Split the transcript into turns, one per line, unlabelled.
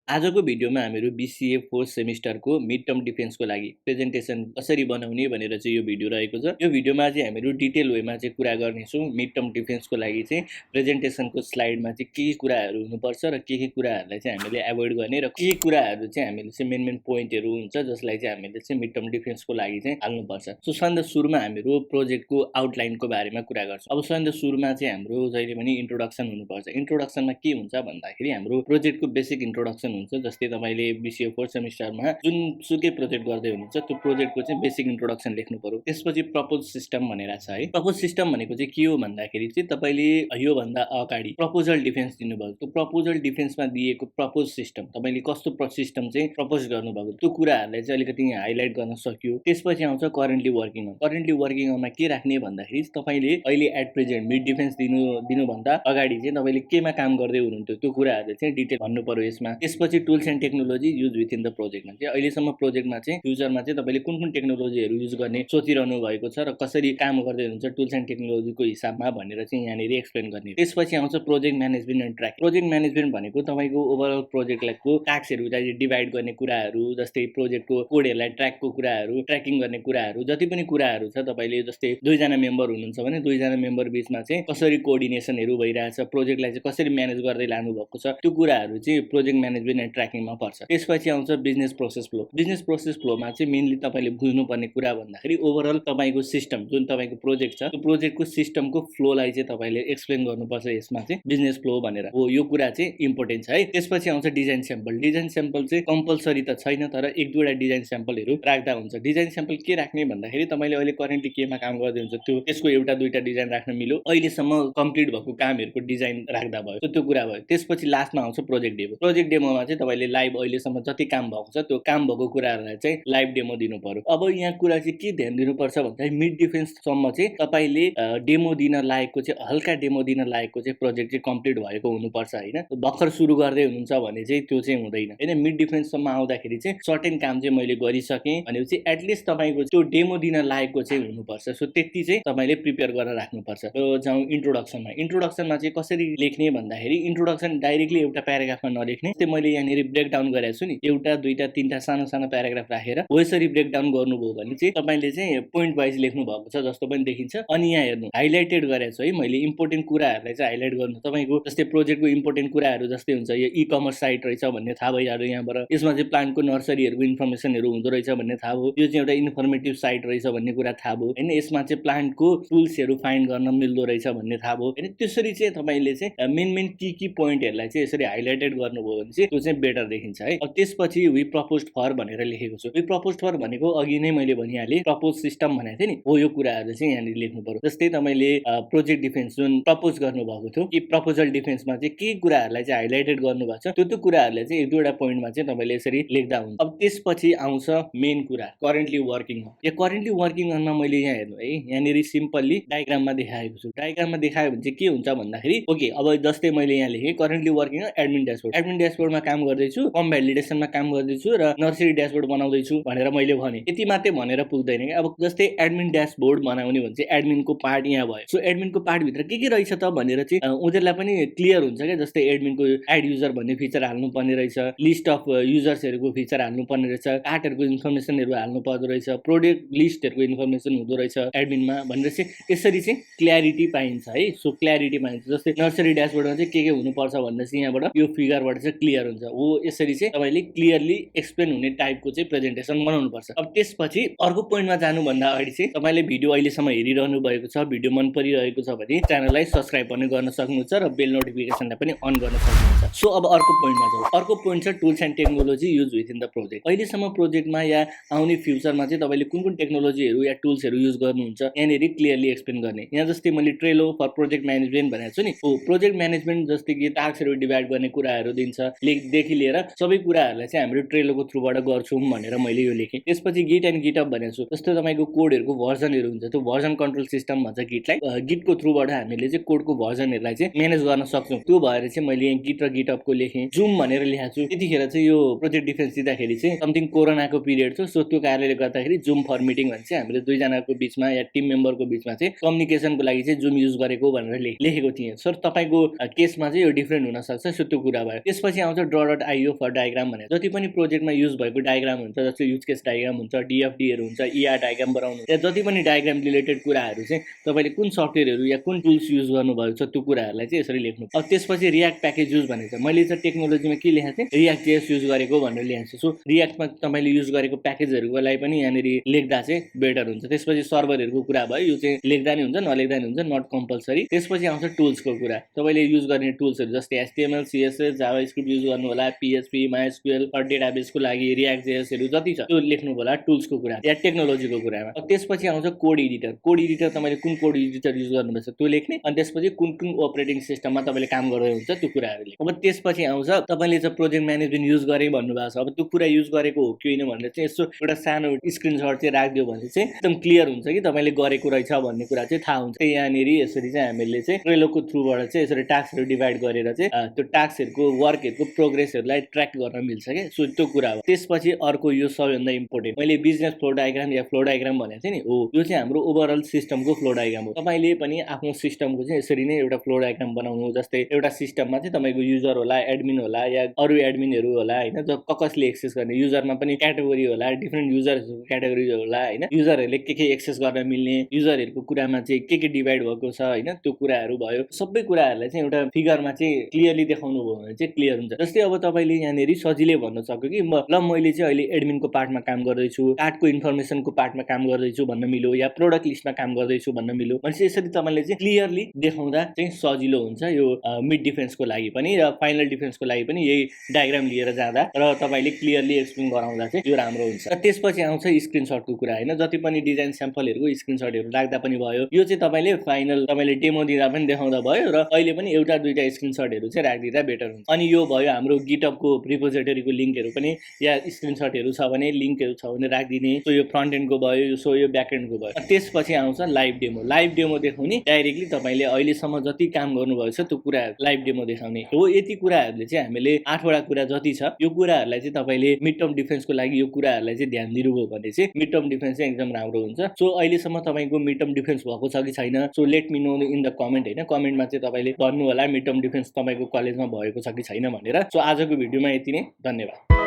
आजको भिडियोमा हामीहरू बीसीए फोर्थ सेमिस्टरको मिड टर्म डिफेन्सको लागि प्रेजेन्टेसन कसरी बनाउने भनेर चाहिँ यो भिडियो रहेको छ। यो भिडियोमा चाहिँ हामीहरू डिटेल वेमा चाहिँ कुरा गर्नेछौँ। मिड टर्म डिफेन्सको लागि चाहिँ प्रेजेन्टेसनको स्लाइडमा चाहिँ के कुराहरू हुनुपर्छ र के कुराहरूलाई चाहिँ हामीले एभोइड गर्ने र के कुराहरू चाहिँ हामीले चाहिँ मेन पोइन्टहरू हुन्छ जसलाई चाहिँ हामीले चाहिँ मिड टर्म डिफेन्सको लागि चाहिँ हाल्नुपर्छ। सो सबभन्दा सुरुमा हामीहरू प्रोजेक्टको आउटलाइनको बारेमा कुरा गर्छौँ। अब सबभन्दा सुरुमा चाहिँ हाम्रो जहिले पनि इन्ट्रोडक्सन हुनुपर्छ। इन्ट्रोडक्सनमा के हुन्छ भन्दाखेरि हाम्रो प्रोजेक्टको बेसिक इन्ट्रोडक्सन हुन्छ। जस्तै तपाईले बीसीए फोर्थ सेमिस्टरमा जुन सुकै प्रोजेक्ट गर्दै हुनुहुन्छ त्यो प्रोजेक्टको चाहिँ बेसिक इन्ट्रोडक्सन लेख्नु पर्यो। त्यसपछि प्रपोज सिस्टम भनेर छ है। प्रपोज सिस्टम भनेको चाहिँ के हो भन्दाखेरि चाहिँ तपाईले यो भन्दा अगाडि प्रपोजल डिफेन्स दिनुभयो। त्यो प्रपोजल डिफेन्समा दिएको प्रपोज सिस्टम तपाईले कस्तो सिस्टम चाहिँ प्रपोज गर्नुभएको त्यो कुराहरूलाई चाहिँ अलिकति हाइलाइट गर्न सक्यो। त्यसपछि आउँछ currently working on. Currently working अनमा के राख्ने भन्दाखेरि तपाईले अहिले एट प्रेजेन्ट मिड डिफेन्स दिनुभन्दा अगाडि चाहिँ तपाईले केमा काम गर्दै हुनुहुन्थ्यो त्यो कुराहरू चाहिँ डिटेल भन्नु पर्यो यसमा। त्यसपछि tools and technology use within the प्रोजेक्टमा चाहिँ अहिलेसम्म प्रोजेक्टमा चाहिँ फ्युचरमा चाहिँ तपाईले कुन टेक्नोलोजीहरू युज गर्ने सोचिरहनु भएको छ र कसरी काम गर्दै हुनुहुन्छ टुल्स एन्ड टेक्नोलोजीको हिसाबमा भनेर चाहिँ यहाँनिर एक्सप्लेन गर्ने। त्यसपछि आउँछ project management and track. Project management भनेको तपाईको ओभरअल प्रोजेक्टको टास्कहरू चाहिँ डिभाइड गर्ने कुराहरू, जस्तै प्रोजेक्टको कोडहरूलाई ट्र्याकको कुराहरू, ट्र्याकिङ गर्ने कुराहरू, जति पनि कुराहरू छ तपाईले जस्तै 2 जना मेम्बर हुनुहुन्छ भने 2 जना मेम्बर बीचमा चाहिँ कसरी कोअर्डिनेसनहरू भइरहेछ, प्रोजेक्टलाई चाहिँ कसरी म्यानेज गर्दै लानु भएको छ त्यो कुराहरू चाहिँ प्रोजेक्ट म्यानेजमेन्ट एन्ड ट्र्याकिङमा पर्छ। त्यसपछि आउँछ business process flow. Business process फ्लोमा चाहिँ मेनली तपाईले बुझ्नुपर्ने कुरा भन्दाखेरि ओभरअल तपाईको सिस्टम जुन तपाईको प्रोजेक्ट छ त्यो प्रोजेक्टको सिस्टमको फ्लोलाई चाहिँ तपाईले एक्सप्लेन गर्नुपर्छ। यसमा चाहिँ बिजनेस फ्लो भनेर हो यो कुरा चाहिँ इम्पोर्टेन्ट छ है। त्यसपछि आउँछ डिजाइन स्याम्पल। डिजाइन स्याम्पल चाहिँ कम्पलसरी त छैन तर एक दुईवटा डिजाइन स्याम्पलहरू राख्दा हुन्छ। डिजाइन स्याम्पल के राख्ने भन्दाखेरि तपाईले अहिले करेन्टली केमा काम गर्दै हुन्छ त्यो त्यसको एउटा दुईटा डिजाइन राख्न मिल्यो, अहिलेसम्म कम्प्लिट भएको कामहरूको डिजाइन राख्दा भयो, त्यो कुरा भयो। त्यसपछि लास्टमा आउँछ प्रोजेक्ट डेमो। प्रोजेक्ट डेमोमा चाहिँ तपाईले लाइभ अहिलेसम्म जति काम भएको छ त्यो काम भएको कुराहरूलाई चाहिँ लाइभ डेमो दिनु पर्यो। अब यहाँ कुरा चाहिँ के ध्यान दिनुपर्छ भन्दाखेरि मिड डिफेन्ससम्म चाहिँ तपाईले डेमो दिन लायकको चाहिँ हल्का डेमो दिन लायकको चाहिँ प्रोजेक्ट चाहिँ कम्प्लिट भएको हुनुपर्छ हैन। भर्खर सुरु गर्दै हुनुहुन्छ भने चाहिँ त्यो चाहिँ हुँदैन हैन। मिड डिफेन्ससम्म आउँदाखेरि चाहिँ सर्टेन काम चाहिँ मैले गरिसकेँ भनेपछि एटलिस्ट तपाईको त्यो डेमो दिन लायकको चाहिँ हुनुपर्छ। सो त्यति चाहिँ तपाईले प्रिपेयर गरेर राख्नुपर्छ। र जाउँ इन्ट्रोडक्सनमा। इन्ट्रोडक्सनमा चाहिँ कसरी लेख्ने भन्दाखेरि इन्ट्रोडक्सन डाइरेक्टली एउटा प्याराग्राफमा नलेख्ने। त्यो मैले यहाँनिर ब्रेकडाउन गरेको छु नि, एउटा दुईटा तीनटा सानो सानो प्याराग्राफ राखेर यसरी ब्रेकडाउन गर्नुभयो भने चाहिँ तपाईले चाहिँ पोइन्ट वाइज लेख्नु भएको छ जस्तो पनि देखिन्छ। अनि यहाँ हेर्नु हाइलाइटेड गरेको छु है मैले। इम्पोर्टेन्ट कुराहरूलाई चाहिँ हाइलाइट गर्नु तपाईको जस्तै प्रोजेक्टको इम्पोर्टेन्ट कुराहरू जस्तै हुन्छ यो ई कमर्स साइट रहेछ भन्ने थाहा भइहाल्यो यहाँबाट। यसमा चाहिँ प्लान्टको नर्सरीहरूको इन्फर्मेसनहरू हुँदो रहेछ भन्ने थाहा भयो। यो चाहिँ एउटा इन्फर्मेटिभ साइट रहेछ भन्ने कुरा थाहा भयो हैन। यसमा चाहिँ प्लान्टको टुल्सहरू फाइन्ड गर्न मिल्दो रहेछ भन्ने थाहा भयो हैन। त्यसरी चाहिँ तपाईले चाहिँ मेन की पोइन्टहरूलाई चाहिँ यसरी हाइलाइटेड गर्नुभयो भने चाहिँ त्यो चाहिँ बेटर देखिन्छ है। अब त्यसपछि वी प्रपोज्ड फर भनेर लेखेको छु। वी प्रपोज्ड फर भनेको अघि नै मैले भनिहालेँ प्रपोज सिस्टम भनेको थिएँ नि हो यो कुराहरू चाहिँ यहाँनिर लेख्नु पर्यो। जस्तै तपाईले प्रोजेक्ट डिफेन्स जुन प्रपोज गर्नुभएको थियो कि प्रपोजल डिफेन्समा चाहिँ के कुराहरूलाई चाहिँ हाइलाइटेड गर्नुभएको छ त्यो कुराहरूलाई चाहिँ एक दुईवटा पोइन्टमा चाहिँ तपाईले यसरी लेख्दा हुन्छ। अब त्यसपछि आउँछ मेन कुरा करेन्टली वर्किङ अन। यो करेन्टली वर्किङ अनमा मैले यहाँ हेर्नु है यहाँनिर सिम्पल्ली डायग्राममा देखाएको छु। डायग्राममा देखायो भने चाहिँ के हुन्छ भन्दाखेरि ओके अब जस्तै मैले यहाँ लेखेँ currently working on admin dashboard. Admin ड्यासबोर्डमा काम गर्दैछु, कम भ्यालिडेसनमा काम गर्दैछु र नर्सरी ड्यासबोर्ड बनाउँदैछु भनेर मैले भने। यति मात्रै भनेर पुग्दैन कि अब जस्तै एडमिन ड्यासबोर्ड बनाउने भने चाहिँ एडमिनको पार्ट यहाँ भयो। सो एडमिनको पार्टभित्र के रहेछ त भनेर चाहिँ उनीहरूलाई पनि क्लियर हुन्छ क्या। जस्तै एडमिनको एड युजर भन्ने फिचर हाल्नुपर्ने रहेछ, लिस्ट अफ युजर्सहरूको फिचर हाल्नुपर्ने रहेछ, कार्टहरूको इन्फर्मेसनहरू हाल्नु पर्दो रहेछ, प्रोडक्ट लिस्टहरूको इन्फर्मेसन हुँदो रहेछ एडमिनमा भनेर चाहिँ यसरी चाहिँ क्ल्यारिटी पाइन्छ है। सो क्ल्यारिटी पाइन्छ। जस्तै नर्सरी ड्यासबोर्डमा चाहिँ के हुनुपर्छ भन्दा चाहिँ यहाँबाट यो फिगरबाट चाहिँ क्लियर हुन्छ। हो यसरी चाहिँ तपाईले क्लियरली एक्सप्लेन हुने टाइपको चाहिँ प्रेजेन्टेसन बनाउनुपर्छ। अब त्यसपछि अर्को पोइन्टमा जानुभन्दा अगाडि चाहिँ तपाईले भिडियो अहिलेसम्म हेरिरहनु भएको छ, भिडियो मन परिरहेको छ भने च्यानललाई सब्स्क्राइब पनि गर्न सक्नुहुन्छ र बेल नोटिफिकेसनलाई पनि अन गर्न सक्नुहुन्छ। सो अब अर्को पोइन्टमा जाउँ। अर्को पोइन्ट छ tools and technology use within the project. अहिलेसम्म प्रोजेक्टमा या आउने फ्युचरमा चाहिँ तपाईले कुन टेक्नोलोजीहरू या टुल्सहरू युज गर्नुहुन्छ यहाँनिर क्लियरली एक्सप्लेन गर्ने। यहाँ जस्तै मैले ट्रेलो फर प्रोजेक्ट म्यानेजमेन्ट भनेको छु नि हो। प्रोजेक्ट म्यानेजमेन्ट जस्तै कि टास्कहरू डिभाइड गर्ने कुराहरू दिन्छ देखि लिएर सबै कुराहरूलाई चाहिँ हामीले ट्रेलोको थ्रुबाट गर्छौँ भनेर मैले यो लेखेँ। त्यसपछि गिट एन्ड गिटअप भनेको छु। जस्तै तपाईको कोडहरूको भर्जनहरू हुन्छ त्यो भर्जन कन्ट्रोल सिस्टम भन्छ गिटलाई। गिटको थ्रुबाट हामीले चाहिँ कोडको भर्जनहरूलाई चाहिँ म्यानेज गर्न सक्छौँ। त्यो भएर चाहिँ मैले यहाँ गिट र गिटअपको लेखेँ। जुम भनेर लेखेको छु। त्यतिखेर चाहिँ यो प्रोजेक्ट डिफेन्स दिँदाखेरि चाहिँ समथिङ कोरोनाको पिरियड थियो। सो त्यो कारणले गर्दाखेरि जुम फर मिटिङ भन्छ चाहिँ हामीले दुईजनाको बिचमा या टिम मेम्बरको बिचमा चाहिँ कम्युनिकेसनको लागि चाहिँ जुम युज गरेको भनेर लेखेको थिएँ। सर तपाईको केसमा चाहिँ यो डिफरेन्ट हुन सक्छ। सो त्यो कुरा भयो। त्यसपछि आउँछ ड्र .io फर डायग्राम भने जति पनि प्रोजेक्टमा युज भएको डायग्राम हुन्छ, जस्तो युज केस डायग्राम हुन्छ, DFDहरू हुन्छ, ER डायग्राम बनाउनु, या जति पनि डायग्राम रिलेटेड कुराहरू चाहिँ तपाईँले कुन सफ्टवेयरहरू या कुन टुल्स युज गर्नुभएको छ त्यो कुराहरूलाई चाहिँ यसरी लेख्नु। अब त्यसपछि रियाक्ट प्याकेज युज भनेको छ, मैले चाहिँ टेक्नोलोजीमा के लेखेको थिएँ, रियाक्ट जेएस युज गरेको भनेर लेखेको छु। सो रियाक्टमा तपाईँले युज गरेको प्याकेजहरूको लागि पनि यहाँनिर लेख्दा चाहिँ बेटर हुन्छ। त्यसपछि सर्भरहरूको कुरा भयो, यो चाहिँ लेख्दा नि हुन्छ नलेख्दा नि हुन्छ, नट कम्पलसरी। त्यसपछि आउँछ टुल्सको कुरा, तपाईँले युज गर्ने टुल्सहरू जस्तै HTML, CSS, जावास्क्रिप्ट युज गर्नु होला, PHP, MySQL डेटाबेसको लागि रियाक्ट जेएसहरू जति छ त्यो लेख्नु होला टुल्सको कुरा या टेक्नोलोजीको कुरामा। त्यसपछि आउँछ कोड एडिटर। कोड एडिटर तपाईँले कुन कोड एडिटर युज गर्नुपर्छ त्यो लेख्ने, अनि त्यसपछि कुन कुन अपरेटिङ सिस्टममा तपाईँले काम गर्दै हुन्छ त्यो कुराहरू लेख्ने। अब त्यसपछि आउँछ तपाईँले चाहिँ प्रोजेक्ट म्यानेजमेन्ट युज गरे भन्नुभएको छ, अब त्यो कुरा युज गरेको हो कि होइन भनेर चाहिँ यसो एउटा सानो स्क्रिनसट चाहिँ राखिदियो भने चाहिँ एकदम क्लियर हुन्छ कि तपाईँले गरेको रहेछ भन्ने कुरा चाहिँ थाहा हुन्छ। यहाँनिर यसरी चाहिँ हामीले चाहिँ ट्रेलोको थ्रुबाट चाहिँ यसरी टास्कहरू डिभाइड गरेर चाहिँ त्यो टास्कहरूको वर्कहरूको प्रोग्रेसहरूलाई ट्र्याक गर्न मिल्छ क्या। सो त्यो कुरा हो। त्यसपछि अर्को यो सबैभन्दा इम्पोर्टेन्ट, मैले बिजनेस फ्लो डायग्राम या फ्लो डायग्राम भनेको थिएँ नि, हो यो चाहिँ हाम्रो ओभरअल सिस्टमको फ्लो डायग्राम हो। तपाईँले पनि आफ्नो सिस्टमको चाहिँ यसरी नै एउटा फ्लो डायग्राम बनाउनु। जस्तै एउटा सिस्टममा चाहिँ तपाईँको युजर होला, एडमिन होला, या अरू एडमिनहरू होला होइन, कसले एक्सेस गर्ने, युजरमा पनि क्याटेगोरी होला, डिफ्रेन्ट युजर्सहरूको क्याटेगोरी होला होइन, युजरहरूले के एक्सेस गर्न मिल्ने, युजरहरूको कुरामा चाहिँ के डिभाइड भएको छ होइन, त्यो कुराहरू भयो। सबै कुराहरूलाई चाहिँ एउटा फिगरमा चाहिँ क्लियरली देखाउनु भयो भने चाहिँ क्लियर हुन्छ। जस्तै अब तपाईँले यहाँनिर सजिलै भन्न सक्यो कि मैले चाहिँ अहिले एडमिनको पार्टमा काम गर्दैछु, कार्डको इन्फर्मेसनको पार्टमा काम गर्दैछु भन्न मिल्यो, या प्रोडक्ट लिस्टमा काम गर्दैछु भन्न मिल्यो भनेपछि यसरी तपाईँले चाहिँ क्लियरली देखाउँदा चाहिँ सजिलो हुन्छ। यो मिड डिफेन्सको लागि पनि र फाइनल डिफेन्सको लागि पनि यही डायग्राम लिएर जाँदा र तपाईँले क्लियरली एक्सप्लेन गराउँदा चाहिँ यो राम्रो हुन्छ। र त्यसपछि आउँछ स्क्रिनसटको कुरा होइन, जति पनि डिजाइन स्याम्पलहरूको स्क्रिनसटहरू राख्दा पनि भयो। यो चाहिँ तपाईँले फाइनल तपाईँले डेमो दिँदा पनि देखाउँदा भयो, र अहिले पनि एउटा दुईटा स्क्रिनसटहरू चाहिँ राखिदिँदा बेटर हुन्छ। अनि यो भयो हाम्रो गिटअपको रिपोजिटरीको लिङ्कहरू पनि, या स्क्रिनसटहरू छ भने लिङ्कहरू छ भने राखिदिने। सो यो फ्रन्ट एन्डको भयो, सो यो ब्याक एन्डको भयो। त्यसपछि आउँछ लाइभ डेमो। लाइभ डेमो देखाउने, डाइरेक्टली तपाईँले अहिलेसम्म जति काम गर्नुभएको छ त्यो कुरा लाइभ डेमो देखाउने हो। यति कुराहरूले चाहिँ हामीले 8वटा कुरा जति छ यो कुराहरूलाई चाहिँ तपाईँले मिड टर्म डिफेन्सको लागि यो कुराहरूलाई चाहिँ ध्यान दिनुभयो भने चाहिँ मिड टर्म डिफेन्स चाहिँ एकदम राम्रो हुन्छ। सो अहिलेसम्म तपाईँको मिड टर्म डिफेन्स भएको छ कि छैन, so let me know in the comment होइन, कमेन्टमा चाहिँ तपाईँले भन्नु होला मिड टर्म डिफेन्स तपाईँको कलेजमा भएको छ कि छैन भनेर। सो आजको भिडियोमा यति नै, धन्यवाद।